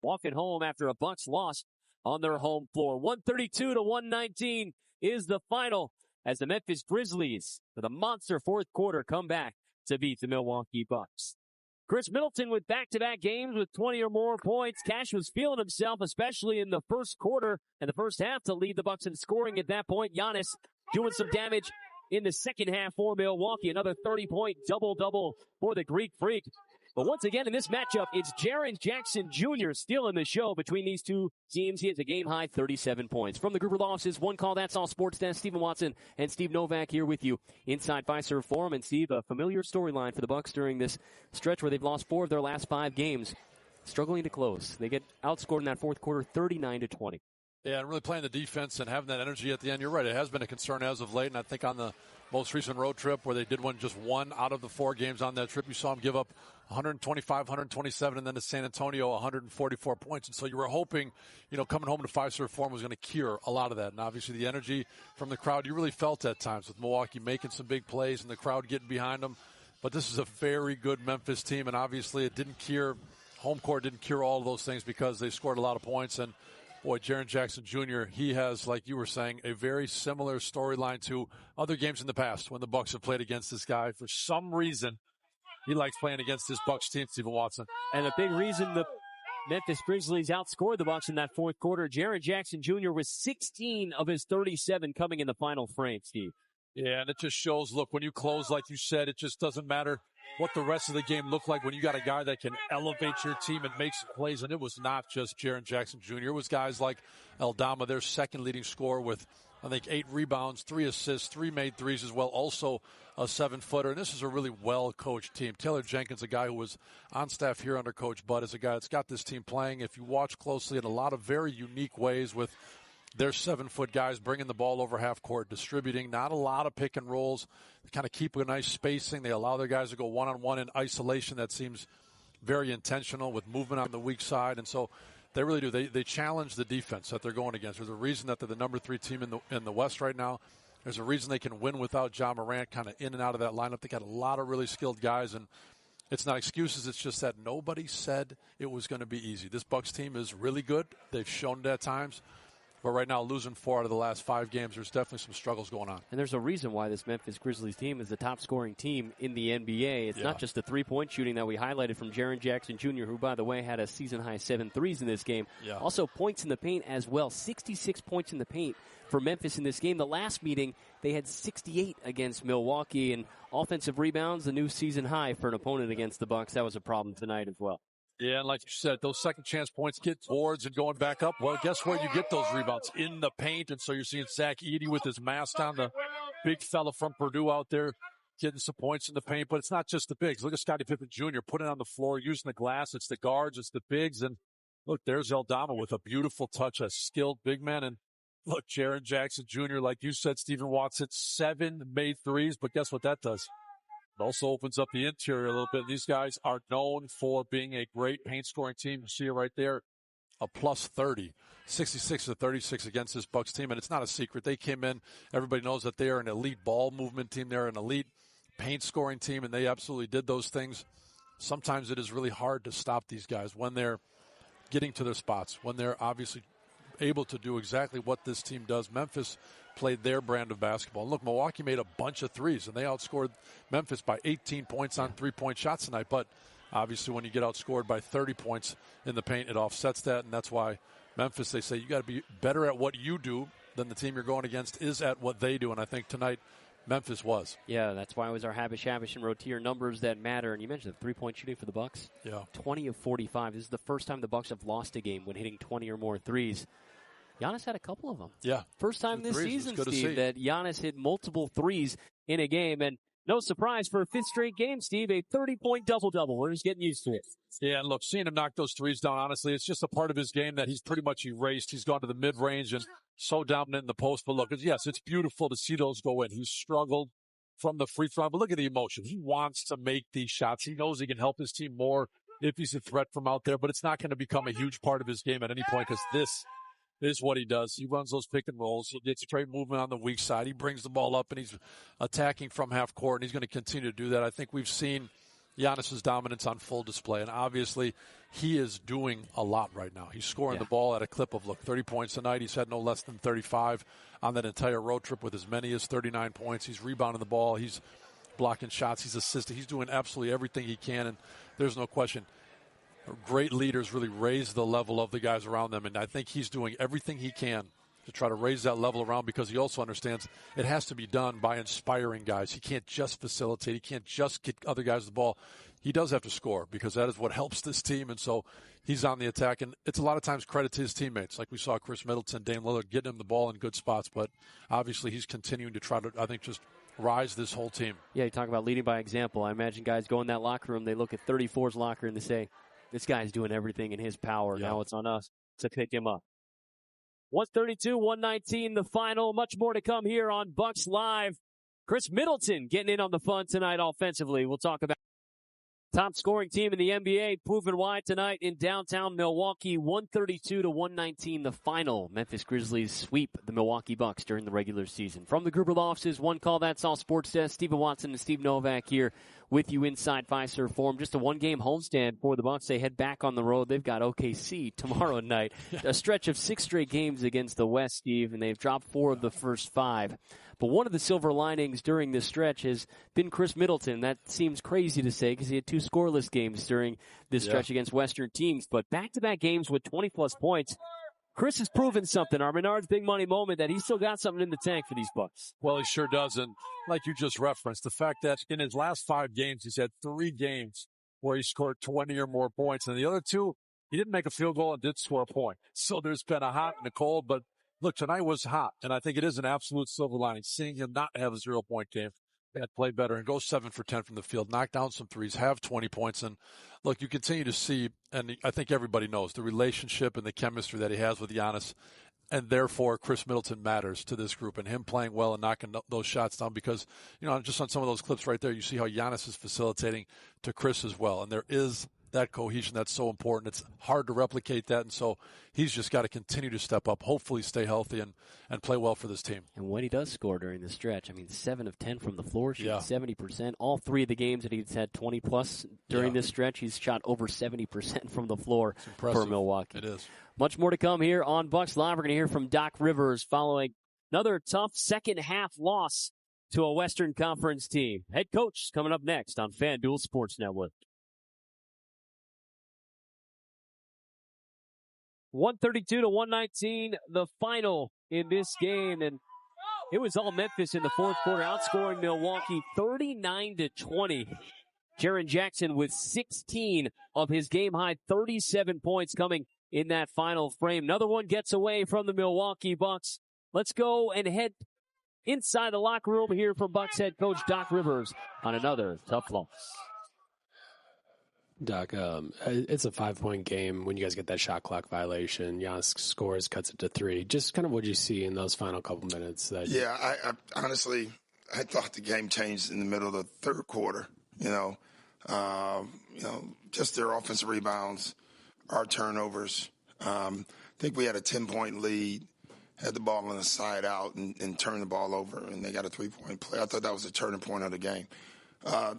walking home after a Bucks loss on their home floor. 132-119 is the final as the Memphis Grizzlies, with a monster fourth quarter, come back to beat the Milwaukee Bucks. Chris Middleton with back-to-back games with 20 or more points. Cash was feeling himself, especially in the first quarter and the first half, to lead the Bucks in scoring at that point. Giannis doing some damage in the second half for Milwaukee. Another 30-point double-double for the Greek Freak. But once again, in this matchup, it's Jaren Jackson Jr. stealing the show between these two teams. He has a game-high 37 points. From the Gruber offices, one call, that's all sports desk. Stephen Watson and Steve Novak here with you inside Fiserv Forum. And Steve, a familiar storyline for the Bucks during this stretch where they've lost 4 of their last 5 games, struggling to close. They get outscored in that fourth quarter 39-20. Yeah, and really playing the defense and having that energy at the end. You're right, it has been a concern as of late, and I think on the most recent road trip where they did win just 1 out of the 4 games on that trip, you saw them give up 125, 127, and then to San Antonio, 144 points. And so you were hoping, coming home to Fiserv Forum was going to cure a lot of that. And obviously the energy from the crowd, you really felt at times with Milwaukee making some big plays and the crowd getting behind them. But this is a very good Memphis team, and obviously it didn't cure, home court didn't cure all of those things because they scored a lot of points. And boy, Jaren Jackson Jr., he has, like you were saying, a very similar storyline to other games in the past when the Bucks have played against this guy. For some reason, he likes playing against this Bucks team, Stephen Watson. And a big reason the Memphis Grizzlies outscored the Bucks in that fourth quarter, Jaren Jackson Jr. was 16 of his 37 coming in the final frame, Steve. Yeah, and it just shows, look, when you close, like you said, it just doesn't matter what the rest of the game looked like when you got a guy that can elevate your team and make some plays. And it was not just Jaren Jackson Jr. It was guys like Aldama, their second leading scorer, with, I think, 8 rebounds, 3 assists, 3 made threes as well, also a 7-footer. And this is a really well-coached team. Taylor Jenkins, a guy who was on staff here under Coach Bud, is a guy that's got this team playing, if you watch closely, in a lot of very unique ways with their 7-foot guys bringing the ball over half court, distributing, not a lot of pick and rolls. They kind of keep a nice spacing. They allow their guys to go one-on-one in isolation. That seems very intentional with movement on the weak side. And so they really do. They challenge the defense that they're going against. There's a reason that they're the number 3 team in the West right now. There's a reason they can win without Ja Morant kind of in and out of that lineup. They got a lot of really skilled guys, and it's not excuses. It's just that nobody said it was going to be easy. This Bucks team is really good. They've shown it at times. But right now, losing 4 out of the last 5 games, there's definitely some struggles going on. And there's a reason why this Memphis Grizzlies team is the top-scoring team in the NBA. It's not just the three-point shooting that we highlighted from Jaren Jackson Jr., who, by the way, had a season-high 7 threes in this game. Yeah. Also, points in the paint as well. 66 points in the paint for Memphis in this game. The last meeting, they had 68 against Milwaukee. And offensive rebounds, the new season high for an opponent against the Bucks. That was a problem tonight as well. Yeah, and like you said, those second chance points, get boards and going back up. Well, guess where you get those rebounds? In the paint. And so you're seeing Zach Edey with his mask on, the big fella from Purdue out there getting some points in the paint. But it's not just the bigs. Look at Scottie Pippen Jr. putting it on the floor, using the glass. It's the guards, it's the bigs. And look, there's Aldama with a beautiful touch, a skilled big man. And look, Jaren Jackson Jr., like you said, Stephen Watson, 7 made threes. But guess what that does? It also opens up the interior a little bit. These guys are known for being a great paint-scoring team. You see it right there, a plus 30, 66-36 against this Bucks team. And it's not a secret. They came in. Everybody knows that they are an elite ball movement team. They're an elite paint-scoring team, and they absolutely did those things. Sometimes it is really hard to stop these guys when they're getting to their spots, when they're obviously able to do exactly what this team does. Memphis played their brand of basketball. And look, Milwaukee made a bunch of threes, and they outscored Memphis by 18 points on 3-point shots tonight. But obviously when you get outscored by 30 points in the paint, it offsets that, and that's why Memphis, they say you got to be better at what you do than the team you're going against is at what they do. And I think tonight Memphis was. Yeah, that's why it was our Habish and Rotier numbers that matter. And you mentioned the 3-point shooting for the Bucks. Yeah. 20 of 45. This is the first time the Bucks have lost a game when hitting 20 or more threes. Giannis had a couple of them. Yeah. First time this season, Steve, that Giannis hit multiple threes in a game. And no surprise for a 5th straight game, Steve, a 30-point double-double. We're just getting used to it. Yeah, and look, seeing him knock those threes down, honestly, it's just a part of his game that he's pretty much erased. He's gone to the mid-range and so dominant in the post. But look, yes, it's beautiful to see those go in. He's struggled from the free throw, but look at the emotion. He wants to make these shots. He knows he can help his team more if he's a threat from out there, but it's not going to become a huge part of his game at any point because this is what he does. He runs those pick and rolls. He gets straight movement on the weak side. He brings the ball up, and he's attacking from half court, and he's going to continue to do that. I think we've seen Giannis's dominance on full display, and obviously he is doing a lot right now. He's scoring the ball at a clip of, 30 points a night. He's had no less than 35 on that entire road trip with as many as 39 points. He's rebounding the ball. He's blocking shots. He's assisting. He's doing absolutely everything he can, and there's no question. Great leaders really raise the level of the guys around them, and I think he's doing everything he can to try to raise that level around, because he also understands it has to be done by inspiring guys. He can't just facilitate. He can't just get other guys the ball. He does have to score, because that is what helps this team, and so he's on the attack. And it's a lot of times credit to his teammates. Like we saw Chris Middleton, Dame Lillard getting him the ball in good spots, but obviously he's continuing to try to, I think, just rise this whole team. Yeah, you talk about leading by example. I imagine guys go in that locker room, they look at 34's locker and they say, this guy's doing everything in his power. Yeah. Now it's on us to pick him up. 132-119, the final. Much more to come here on Bucks Live. Chris Middleton getting in on the fun tonight offensively. We'll talk about top scoring team in the NBA, proven why tonight in downtown Milwaukee. 132-119, the final. Memphis Grizzlies sweep the Milwaukee Bucks during the regular season. From the Gruber Law Offices, One Call That's All Sports Desk, Stephen Watson and Steve Novak here with you inside Fiserv Forum. Just a one-game homestand for the Bucks. They head back on the road. They've got OKC tomorrow night. A stretch of 6 straight games against the West, Steve, and they've dropped 4 of the first 5. But one of the silver linings during this stretch has been Chris Middleton. That seems crazy to say because he had 2 scoreless games during this stretch against Western teams. But back-to-back games with 20-plus points. Chris has proven something, our Menard's big money moment, that he's still got something in the tank for these Bucks. Well, he sure does. And like you just referenced, the fact that in his last 5 games, he's had 3 games where he scored 20 or more points. And the other 2, he didn't make a field goal and did score a point. So there's been a hot and a cold. But look, tonight was hot. And I think it is an absolute silver lining. Seeing him not have a 0-point game, play better and go 7 for 10 from the field, knock down some threes, have 20 points. And look, you continue to see, and I think everybody knows, the relationship and the chemistry that he has with Giannis. And therefore, Chris Middleton matters to this group, and him playing well and knocking those shots down, because, just on some of those clips right there, you see how Giannis is facilitating to Chris as well. And there is that cohesion that's so important. It's hard to replicate that, and so he's just got to continue to step up, hopefully stay healthy, and play well for this team. And when he does score during the stretch, 7 of 10 from the floor, shooting 70%. All 3 of the games that he's had 20-plus during this stretch, he's shot over 70% from the floor for Milwaukee. It is. Much more to come here on Bucks Live. We're going to hear from Doc Rivers following another tough second-half loss to a Western Conference team. Head coach coming up next on FanDuel Sports Network. 132-119, the final in this game, and it was all Memphis in the fourth quarter, outscoring Milwaukee 39-20. Jaren Jackson with 16 of his game-high 37 points coming in that final frame. Another one gets away from the Milwaukee Bucks. Let's go and head inside the locker room here from Bucks head coach Doc Rivers on another tough loss. Doc, it's a 5-point game when you guys get that shot clock violation. Giannis scores, cuts it to 3. Just kind of what you see in those final couple minutes. I honestly, I thought the game changed in the middle of the third quarter. Just their offensive rebounds, our turnovers. I think we had a 10-point lead, had the ball on the side out and turned the ball over, and they got a 3-point play. I thought that was a turning point of the game.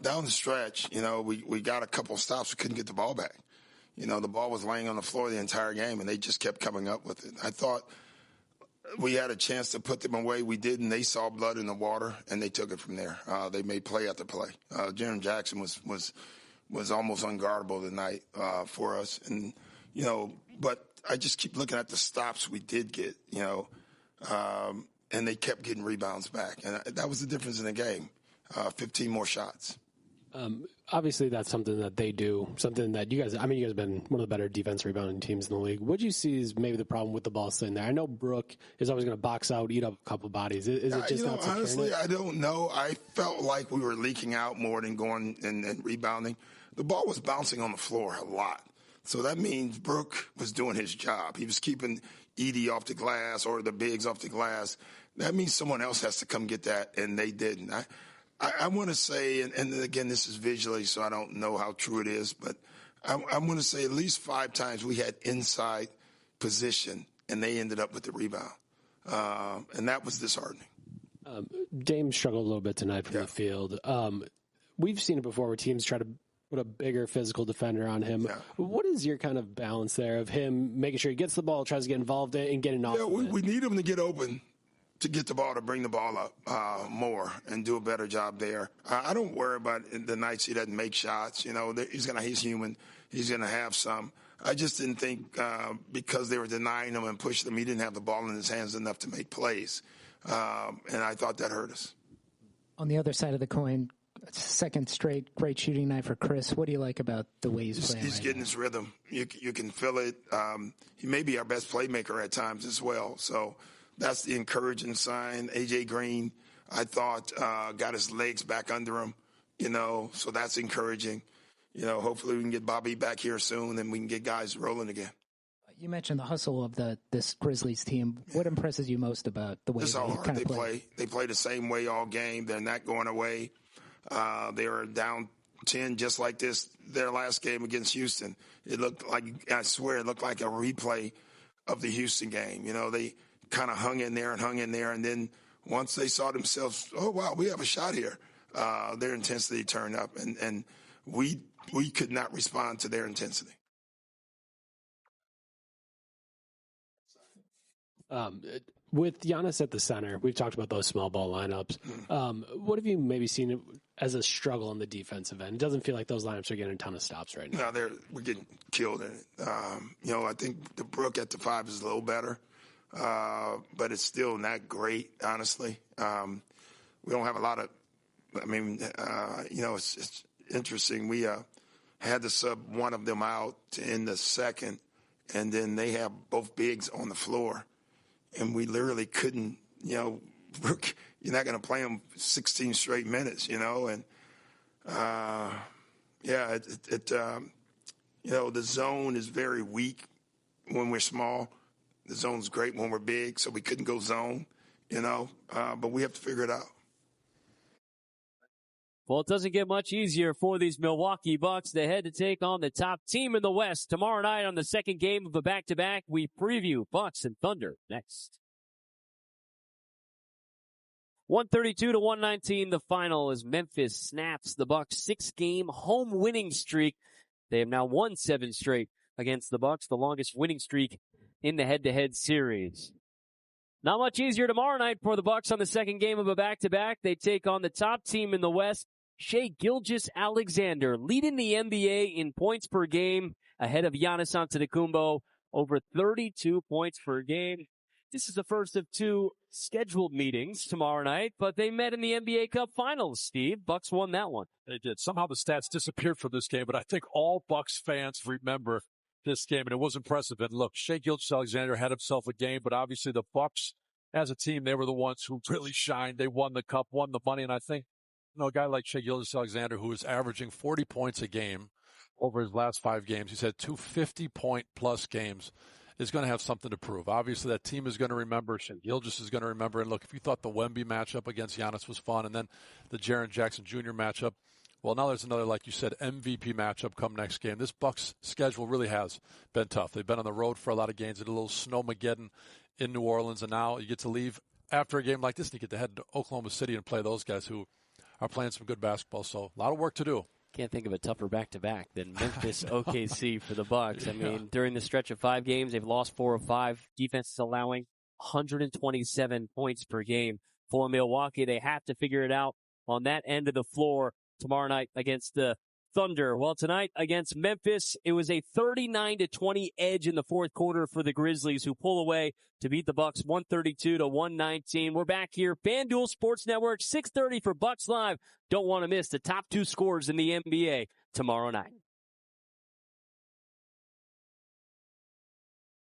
Down the stretch, we got a couple of stops. We couldn't get the ball back. The ball was laying on the floor the entire game, and they just kept coming up with it. I thought we had a chance to put them away. We didn't. They saw blood in the water, and they took it from there. They made play after play. Jaren Jackson was almost unguardable tonight for us. And, but I just keep looking at the stops we did get, and they kept getting rebounds back. And that was the difference in the game. 15 more shots. Obviously, that's something that they do, something that you guys have been one of the better defense rebounding teams in the league. What do you see is maybe the problem with the ball sitting there? I know Brook is always going to box out, eat up a couple bodies. Is it just not honestly, I don't know. I felt like we were leaking out more than going and rebounding. The ball was bouncing on the floor a lot. So that means Brook was doing his job. He was keeping Edie off the glass or the bigs off the glass. That means someone else has to come get that, and they didn't. I want to say, and again, this is visually, so I don't know how true it is, but I want to say at least 5 times we had inside position, and they ended up with the rebound. And that was disheartening. Dame struggled a little bit tonight from the field. We've seen it before where teams try to put a bigger physical defender on him. Yeah. What is your kind of balance there of him making sure he gets the ball, tries to get involved in, and getting off? Yeah, we need him to get open, to get the ball, to bring the ball up more and do a better job there. I don't worry about the nights he doesn't make shots. He's human. He's going to have some. I just didn't think because they were denying him and pushing him, he didn't have the ball in his hands enough to make plays. And I thought that hurt us. On the other side of the coin, second straight great shooting night for Chris. What do you like about the way he's playing? He's getting his rhythm. You can feel it. He may be our best playmaker at times as well. So that's the encouraging sign. A.J. Green, I thought, got his legs back under him, so that's encouraging. Hopefully we can get Bobby back here soon and we can get guys rolling again. You mentioned the hustle of this Grizzlies team. What impresses you most about the way they play? They play the same way all game. They're not going away. They were down 10 just like this, their last game against Houston. It looked like a replay of the Houston game. They kind of hung in there. And then once they saw themselves, oh, wow, we have a shot here, their intensity turned up. And we could not respond to their intensity. With Giannis at the center, we've talked about those small ball lineups. What have you maybe seen as a struggle on the defensive end? It doesn't feel like those lineups are getting a ton of stops right now. No, we're getting killed in it. I think the Brook at the 5 is a little better, but it's still not great, honestly. We don't have a lot of it's interesting. We had to sub one of them out to end the second, and then they have both bigs on the floor. And we literally couldn't, Brook, you're not going to play him 16 straight minutes, and the zone is very weak when we're small. The zone's great when we're big, so we couldn't go zone, but we have to figure it out. Well, it doesn't get much easier for these Milwaukee Bucks. They head to take on the top team in the West tomorrow night on the second game of a back-to-back. We preview Bucks and Thunder next. 132-119, the final as Memphis snaps the Bucks' 6-game home winning streak. They have now won 7 straight against the Bucks, the longest winning streak in the head-to-head series. Not much easier tomorrow night for the Bucks on the second game of a back-to-back. They take on the top team in the West. Shai Gilgeous-Alexander leading the NBA in points per game ahead of Giannis Antetokounmpo, over 32 points per game. This is the first of 2 scheduled meetings tomorrow night, but they met in the NBA Cup Finals, Steve. Bucks won that one. They did. Somehow the stats disappeared from this game, but I think all Bucks fans remember this game, and it was impressive. And look, Shai Gilgeous-Alexander had himself a game, but obviously the Bucks, as a team, they were the ones who really shined. They won the cup, won the money, and I think a guy like Shai Gilgeous-Alexander, who is averaging 40 points a game over his last 5 games, he's had 2 50-point-plus games, is going to have something to prove. Obviously, that team is going to remember. Shai Gilgeous is going to remember. And look, if you thought the Wemby matchup against Giannis was fun, and then the Jaren Jackson Jr. matchup, well, now there's another, like you said, MVP matchup come next game. This Bucks schedule really has been tough. They've been on the road for a lot of games, at a little snowmageddon in New Orleans, and now you get to leave after a game like this, and you get to head to Oklahoma City and play those guys who are playing some good basketball. So a lot of work to do. Can't think of a tougher back-to-back than Memphis OKC for the Bucks. I mean, during the stretch of 5 games, they've lost 4 of 5. Defense is allowing 127 points per game for Milwaukee. They have to figure it out on that end of the floor tomorrow night against the Thunder. Well, tonight against Memphis, it was a 39-20 edge in the fourth quarter for the Grizzlies, who pull away to beat the Bucks 132-119. We're back here, FanDuel Sports Network, 6:30 for Bucks Live. Don't want to miss the top 2 scores in the NBA tomorrow night.